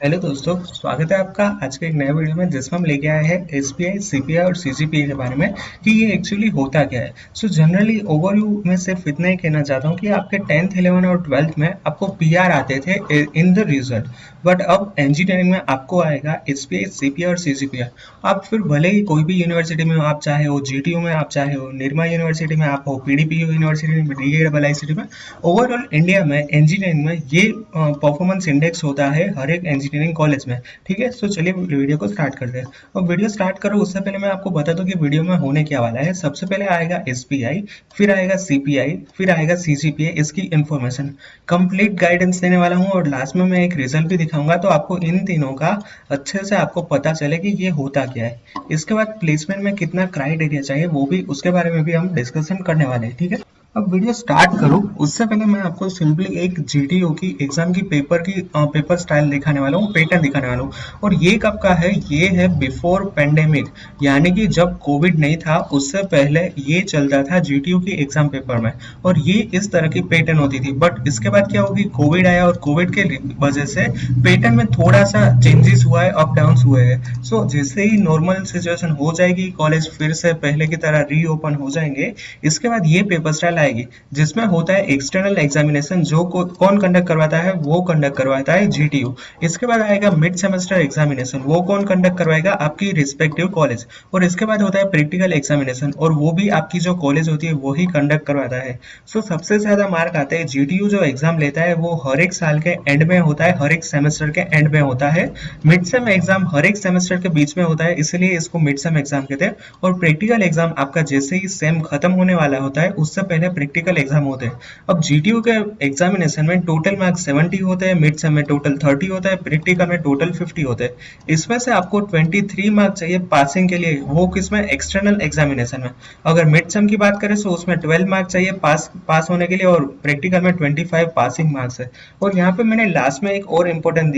Hello दोस्तों, स्वागत है आपका आज के एक नए वीडियो में जिसमें हम लेके आए हैं एसपीआई, सीपीआई और सीजीपीए के बारे में कि ये एक्चुअली होता क्या है। सो जनरली ओवरव्यू में सिर्फ इतना ही कहना चाहता हूँ कि आपके 10th 11 और 12th में आपको पीआर आते थे इन द रिजल्ट। बट अब इंजीनियरिंग में आपको आएगा एसपीआई, सीपीआई और सीजीपीए। आप फिर भले ही कोई भी यूनिवर्सिटी में हो, आप चाहे हो जीटीयू में, आप चाहे हो निर्मा यूनिवर्सिटी में, आप हो पीडीपीयू यूनिवर्सिटी में, डीएआईसीटी में, ओवरऑल इंडिया में इंजीनियरिंग में ये परफॉर्मेंस इंडेक्स होता है हर एक इंजीनियरिंग कॉलेज में। ठीक है, तो चलिए वीडियो को स्टार्ट करते हैं। और वीडियो स्टार्ट करो उससे पहले मैं आपको बता दूं कि वीडियो में होने क्या वाला है। सबसे पहले आएगा एसपीआई, फिर आएगा सीपीआई, फिर आएगा सीजीपीए, इसकी इंफॉर्मेशन कंप्लीट गाइडेंस देने वाला हूँ और लास्ट में मैं एक रिजल्ट भी दिखाऊंगा, तो आपको इन तीनों का अच्छे से आपको पता चले कि ये होता क्या है। इसके बाद प्लेसमेंट में कितना क्राइटेरिया चाहिए वो भी, उसके बारे में भी हम डिस्कशन करने वाले हैं। ठीक है, अब वीडियो स्टार्ट करूं उससे पहले मैं आपको सिंपली एक जीटीओ की एग्जाम की पेपर स्टाइल दिखाने वाला हूँ, पैटर्न दिखाने वाला हूँ। और ये कब का है? ये है बिफोर पेंडेमिक, यानी कि जब कोविड नहीं था उससे पहले ये चलता था जीटीओ की एग्जाम पेपर में। और ये इस तरह की पैटर्न होती थी। बट इसके बाद क्या होगी, कोविड आया और कोविड के वजह से पैटर्न में थोड़ा सा चेंजेस हुआ है, अप डाउन हुए हैं। सो जैसे ही नॉर्मल सिचुएशन हो जाएगी, कॉलेज फिर से पहले की तरह रीओपन हो जाएंगे, इसके बाद ये पेपर स्टाइल आएगी जिसमें होता है एक्सटर्नल एग्जामिनेशन, जो कौन कंडक्ट करवाता है? वो कंडक्ट करवाता है जीटीयू। इसके बाद आएगा मिड सेमेस्टर एग्जामिनेशन, वो कौन कंडक्ट करवाएगा? आपकी रिस्पेक्टिव कॉलेज। और इसके बाद होता है प्रैक्टिकल एग्जामिनेशन, और वो भी आपकी जो कॉलेज होती है वो ही कंडक्ट करवाता है। सो सबसे ज्यादा मार्क आते हैं जीटीयू जो एग्जाम लेता है, वो हर एक साल के एंड में होता है, हर एक सेमेस्टर के एंड में होता है। मिड सेम एग्जाम हर एक सेमेस्टर के बीच में होता है, इसलिए इसको मिड सेम एग्जाम कहते हैं। और प्रैक्टिकल एग्जाम आपका जैसे ही सेम खत्म होने वाला होता है उससे पहले प्रैक्टिकल एग्जाम होते हैं। अब जीटीयू के एग्जामिनेशन में टोटल मार्क्स 70 होते हैं, मिड सेम में टोटल 30 होता है, प्रैक्टिकल में टोटल 50 होते हैं। इसमें से आपको 23 मार्क्स चाहिए पासिंग के लिए, वो किसमें? एक्सटर्नल एग्जामिनेशन में। अगर मिड सेम की बात करें तो उसमें 12 मार्क्स चाहिए पास होने के लिए, और प्रैक्टिकल में 25 पासिंग मार्क्स है। और यहाँ पे मैंने लास्ट में एक और इम्पोर्टेंट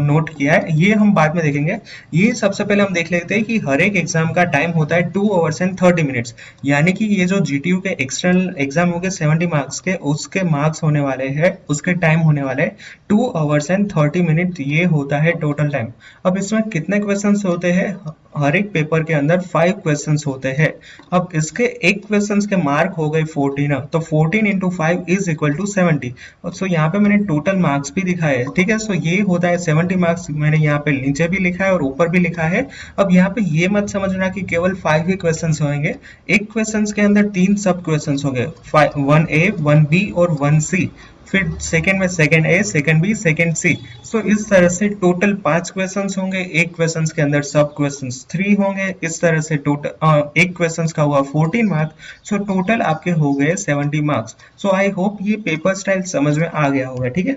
नोट किया है, ये हम बाद में देखेंगे। ये सबसे पहले हम देख लेते हैं कि हर एक एग्जाम का टाइम होता है 2 आवर्स एंड 30 मिनट्स। यानी कि ये जो जीटीयू के एक्सटर्नल एग्जाम हो गए 70 मार्क्स के, उसके मार्क्स होने वाले हैं, उसके टाइम होने वाले 2 आवर्स एंड 30 मिनट, ये होता है टोटल टाइम। अब इसमें कितने क्वेश्चंस होते हैं? हर एक पेपर के अंदर 5 क्वेश्चंस होते हैं। अब इसके एक क्वेश्चंस के मार्क हो गए 14, तो 14 इंटू 5 इज इक्वल टू 70। सो यहाँ पे मैंने टोटल मार्क्स भी दिखाए है। ठीक है, सो ये होता है 70 मार्क्स, मैंने यहाँ पे नीचे भी लिखा है और ऊपर भी लिखा है। अब यहाँ पे ये मत समझना कि केवल 5 ही क्वेश्चंस होंगे। एक क्वेश्चंस के अंदर 3 सब क्वेश्चंस होंगे, 1A 1B और 1C। फिर सेकंड में second A, second B, second C. So इस तरह से टोटल 5 क्वेश्चंस होंगे। एक क्वेश्चंस के अंदर सब क्वेश्चंस 3 होंगे। इस तरह से टोटल एक क्वेश्चंस का हुआ 14 मार्क्स। सो टोटल आपके हो गए 70 मार्क्स। सो आई होप ये पेपर स्टाइल समझ में आ गया होगा। ठीक है,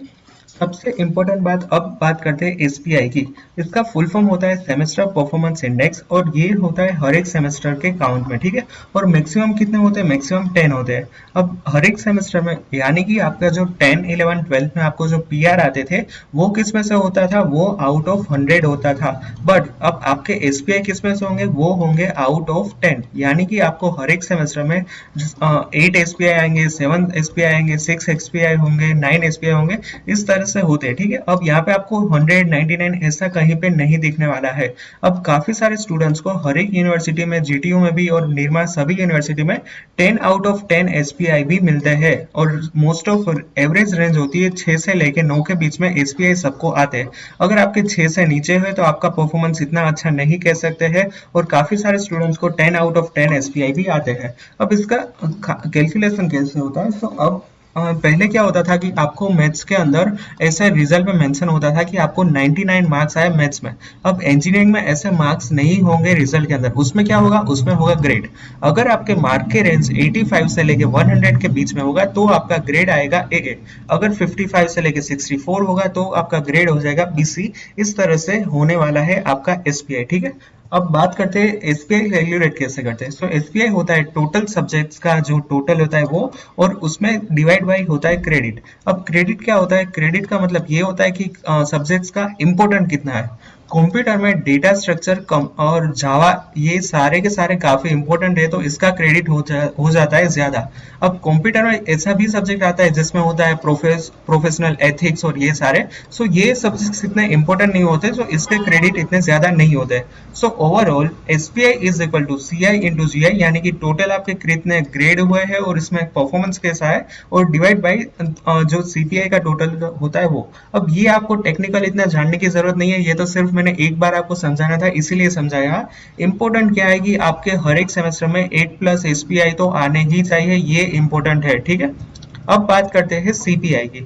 सबसे इम्पोर्टेंट बात, अब बात करते हैं एसपीआई की। इसका फुल फॉर्म होता है सेमेस्टर परफॉर्मेंस इंडेक्स, और ये होता है हर एक सेमेस्टर के काउंट में। ठीक है, और मैक्सिमम कितने होते हैं? मैक्सिमम 10 होते हैं। अब हर एक सेमेस्टर में, यानी कि आपका जो 10 11 12 में आपको जो पीआर आते थे, वो किस में से होता था? वो आउट ऑफ 100 होता था। बट अब आपके एसपीआई किस में से होंगे? वो होंगे आउट ऑफ 10। यानी कि आपको हर एक सेमेस्टर में 8 एसपीआई आएंगे, 7 एसपीआई आएंगे, 6 एसपीआई होंगे, 9 एसपीआई होंगे, इस तरह से होते हैं। ठीक है, अब यहाँ पे आपको 100 99 ऐसा कहीं पे नहीं दिखने वाला है। अब काफी सारे स्टूडेंट्स को हर एक यूनिवर्सिटी में, जीटीयू में भी और निर्मा सभी यूनिवर्सिटी में 10 आउट ऑफ 10 एसपीआई भी मिलते हैं। और मोस्ट ऑफ एवरेज रेंज होती है 6 से लेके 9 के बीच में एसपीआई सबको आते हैं। अगर आपके 6 से नीचे है तो आपका परफॉर्मेंस इतना अच्छा नहीं कह सकते हैं, और काफी सारे स्टूडेंट्स को 10 आउट ऑफ 10 एसपीआई भी आते हैं। अब इसका कैलकुलेशन कैसे होता है? तो अब पहले क्या होता था कि आपको मैथ्स के अंदर ऐसे रिजल्ट में मेंशन होता था कि आपको 99 मार्क्स आए मैथ्स में। अब इंजीनियरिंग में ऐसे मार्क्स नहीं होंगे रिजल्ट के अंदर। उसमें क्या होगा? उसमें होगा ग्रेड। अगर आपके मार्क के रेंज 85 से लेके 100 के बीच में होगा तो आपका ग्रेड आएगा AA। अगर 55 से लेके 64 होगा तो आपका ग्रेड हो जाएगा BC। इस तरह से होने वाला है आपका एसपीआई। ठीक है, अब बात करते हैं एसपीआई कैलकुलेट कैसे करते हैं। सो एसपीआई होता है टोटल सब्जेक्ट्स का जो टोटल होता है वो, और उसमें डिवाइड बाई होता है क्रेडिट। अब क्रेडिट क्या होता है? क्रेडिट का मतलब ये होता है कि सब्जेक्ट्स का इंपॉर्टेंट कितना है। कंप्यूटर में डेटा स्ट्रक्चर कम और जावा ये सारे के सारे काफी इंपॉर्टेंट है, तो इसका क्रेडिट हो जाता है ज्यादा। अब कंप्यूटर में ऐसा भी सब्जेक्ट आता है जिसमें होता है प्रोफेशनल एथिक्स और ये सारे, सो ये सब्जेक्ट्स इतने इंपॉर्टेंट नहीं होते, सो इसके क्रेडिट इतने ज्यादा नहीं होते। So overall SPI is equal to CI into GI, यानी कि टोटल आपके कितने ग्रेड हुए हैं और इसमें परफॉर्मेंस कैसा है, और डिवाइड बाई जो सीपीआई का टोटल होता है वो। अब ये आपको टेक्निकल इतना जानने की जरूरत नहीं है, ये तो सिर्फ मैंने एक बार आपको समझाना था इसीलिए समझाया। इंपॉर्टेंट क्या है कि आपके हर एक सेमेस्टर में 8 प्लस एसपीआई तो आने ही चाहिए, ये इंपॉर्टेंट है, ठीक है। अब बात करते हैं सीपीआई की।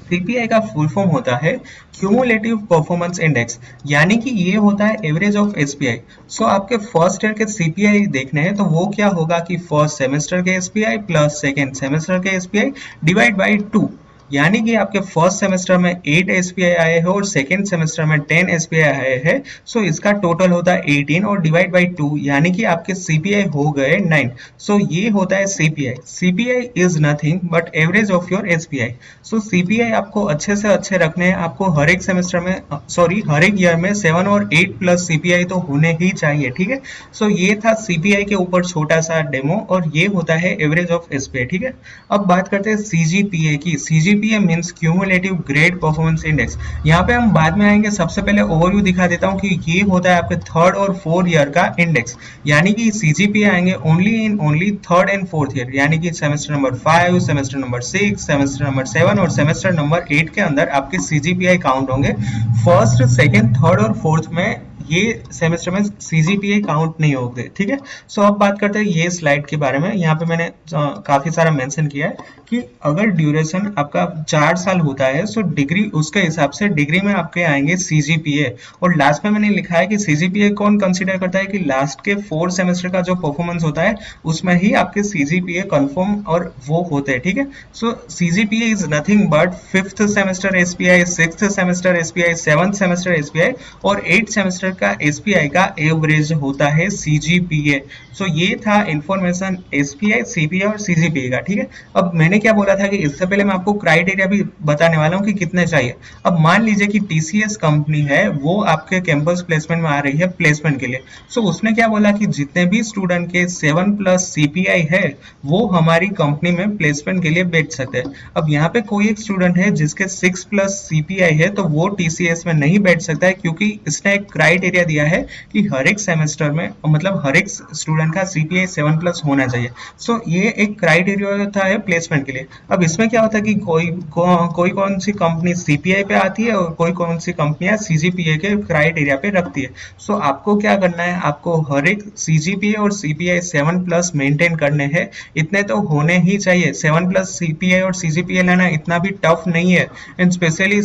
सीपीआई का फुल फॉर्म होता है क्यूमुलेटिव परफॉर्मेंस इंडेक्स, यानी कि ये होता है एवरेज ऑफ एसपीआई। सो आपके फर्स्ट ईयर के सीपीआई देखने हैं तो वो क्या होगा कि फर्स्ट सेमेस्टर के एसपीआई प्लस सेकेंड सेमेस्टर के एसपीआई डिवाइड बाई 2, यानी कि आपके फर्स्ट सेमेस्टर में 8 एसपीआई आए हैं और सेकेंड सेमेस्टर में 10 एसपीआई आए हैं, सो इसका टोटल होता है 18 और डिवाइड बाई 2, यानी कि आपके सीपीआई हो गए 9। सो ये होता है CPI. CPI is nothing but average of your SPI. So CPI आपको अच्छे से अच्छे रखने हैं, आपको हर एक सेमेस्टर में हर एक ईयर में 7 और 8 प्लस सीपीआई तो होने ही चाहिए, ठीक है। सो ये था सीपीआई के ऊपर छोटा सा डेमो, और ये होता है एवरेज ऑफ एसपीआई, ठीक है। अब बात करते हैं सीजीपीए की। CGPA means cumulative grade performance index. यहाँ पे हम बाद में आएंगे, सबसे पहले ओवरव्यू दिखा देता हूँ कि ये होता है आपके थर्ड और फोर्थ ईयर का इंडेक्स, यानी कि सीजीपीए आएंगे only third and fourth year, यानी कि semester number 5, semester number 6, semester number 7 और सेमेस्टर नंबर 8 के अंदर आपके सीजीपीआई काउंट होंगे। फर्स्ट, सेकेंड, थर्ड और फोर्थ में ये सेमेस्टर में सीजीपीए काउंट नहीं होंगे, ठीक है। सो अब बात करते हैं ये स्लाइड के बारे में। यहाँ पे मैंने काफी सारा मेंशन किया है कि अगर ड्यूरेशन आपका 4 साल होता है, सो डिग्री उसके हिसाब से डिग्री में आपके आएंगे सीजीपीए। और लास्ट में मैंने लिखा है कि सीजीपीए कौन कंसीडर करता है कि लास्ट के 4 सेमेस्टर का जो परफॉर्मेंस होता है उसमें ही आपके सीजीपीए कंफर्म और वो होते हैं, ठीक है। So CGPA is nothing but 5th semester SPI, 6th semester SPI, 7th semester SPI और 8th सेमेस्टर का एसपीआई का एवरेज होता है सीजीपीए। सो ये था इंफॉर्मेशन एसपीआई, सीपीआई और सीजीपीए का, ठीक है। अब मैंने क्या बोला था कि इससे पहले मैं आपको क्राइटेरिया भी बताने वाला हूँ कि कितने चाहिए। अब मान लीजिए कि टीसीएस कंपनी है, वो आपके कैंपस प्लेसमेंट में आ रही है प्लेसमेंट के लिए। सो उसने क्या बोला कि जितने भी स्टूडेंट के 7 प्लस सीपीआई है वो हमारी कंपनी में प्लेसमेंट के लिए बैठ सकते हैं। अब यहाँ पे कोई एक स्टूडेंट है जिसके 6 प्लस सीपीआई है तो वो टीसीएस में नहीं बैठ सकता है, क्योंकि इसने एक क्राइटेरिया दिया है कि हर एक सेमेस्टर में, मतलब हर एक स्टूडेंट का सीपीआई 7 प्लस होना चाहिए। सो ये एक क्राइटेरिया होता है प्लेसमेंट के लिए। अब इसमें क्या होता है कि कोई कौन सी कंपनी सीपीआई पे आती है और कोई कौन सी कंपनियां सीजीपीए के क्राइटेरिया पे रखती है। सो आपको क्या करना है, आपको हर एक सीजीपीए और सीपीआई 7 प्लस मेंटेन करने हैं, इतने तो होने ही चाहिए। 7 प्लस सीपीआई और सीजीपीए लाना इतना भी टफ नहीं है, and specially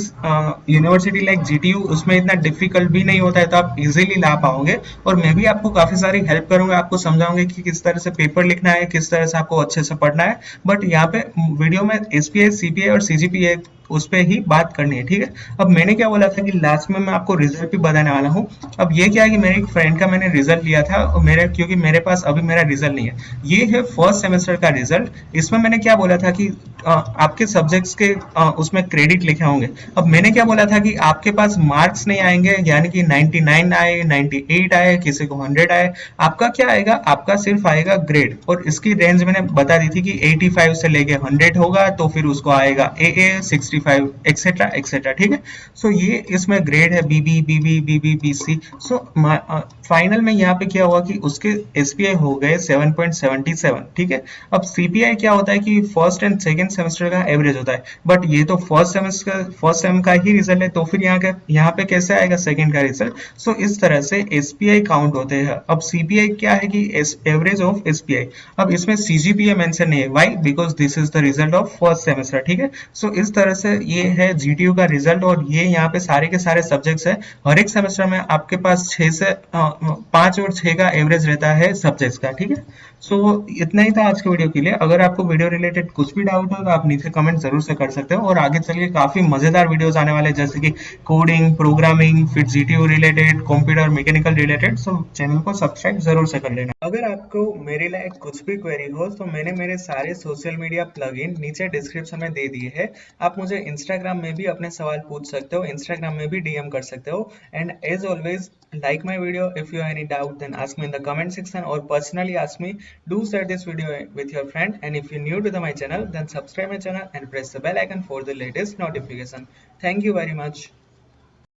university like GTU, उसमें इतना डिफिकल्ट भी नहीं होता है, तो आप इजीली ला पाओगे। और मैं भी आपको काफी सारी हेल्प करूंगा, आपको समझाऊंगा कि किस तरह से पेपर लिखना है, किस तरह से आपको अच्छे से पढ़ना है। बट यहाँ पे वीडियो में एसपीआई, सीपीआई और सीजीपीए उस पे ही बात करनी है, ठीक है। अब मैंने क्या बोला था कि लास्ट में मैं आपको रिजल्ट भी बताने वाला हूँ। अब ये क्या है कि मेरे एक फ्रेंड का मैंने रिजल्ट लिया था, और क्योंकि मेरे पास अभी मेरा रिजल्ट नहीं है, ये है फर्स्ट सेमेस्टर का रिजल्ट। इसमें मैंने क्या बोला था कि आपके सब्जेक्ट्स के उसमें क्रेडिट लिखे होंगे। अब मैंने क्या बोला था कि आपके पास मार्क्स नहीं आएंगे, यानी कि 99 आए, 98 आए, किसी को 100 आए, आपका क्या आएगा, आपका सिर्फ आएगा ग्रेड। और इसकी रेंज मैंने बता दी थी कि 85 से लेके 100 होगा तो फिर उसको आएगा AA, 65 एक्सेट्रा एक्सेट्रा, ठीक है। सो ये इसमें ग्रेड है बीबी, बीबी, बीबी, बीसी। सो फाइनल में यहाँ पे क्या हुआ कि उसके एसपीआई हो गए 7.77, ठीक है। अब सीपीआई क्या होता है कि फर्स्ट एंड सेकंड सेमेस्टर का एवरेज होता है, बट ये तो फर्स्ट सेम का ही रिजल्ट है, तो फिर यहाँ पे कैसे आएगा सेकंड का रिजल्ट। सो इस तरह से एसपीआई काउंट होते हैं। अब सीपीआई क्या है कि एवरेज ऑफ एसपीआई। अब इसमें सीजीपीए मेंशन नहीं है, why, because this is the result of first semester, ठीक है। सो इस तरह से ये है जीटीयू का रिजल्ट, और ये यहाँ पे सारे के सारे सब्जेक्ट्स है। हर एक सेमेस्टर में आपके पास 5 और 6 का एवरेज रहता है सब्जेक्ट्स का, ठीक है। सो इतना ही था आज के वीडियो के लिए। अगर आपको वीडियो रिलेटेड कुछ भी डाउट हो तो आप नीचे कमेंट जरूर से कर सकते हो, और आगे चल के काफी मजेदार वीडियोस आने वाले हैं, जैसे कि कोडिंग, प्रोग्रामिंग, फिर GTU related, computer mechanical related. सो चैनल को सब्सक्राइब जरूर से कर लेना। अगर आपको मेरे लायक कुछ भी क्वेरी हो तो मैंने मेरे सारे सोशल मीडिया प्लगइन नीचे डिस्क्रिप्शन में दे दिए हैं। आप मुझे इंस्टाग्राम में भी अपने सवाल पूछ सकते हो, इंस्टाग्राम में भी डीएम कर सकते हो। And as always, like my video. If you have any doubt, then ask me in the comment section or personally ask me. Do share this video with your friend, and if you're new to my channel, then subscribe my channel and press the bell icon for the latest notification. Thank you very much.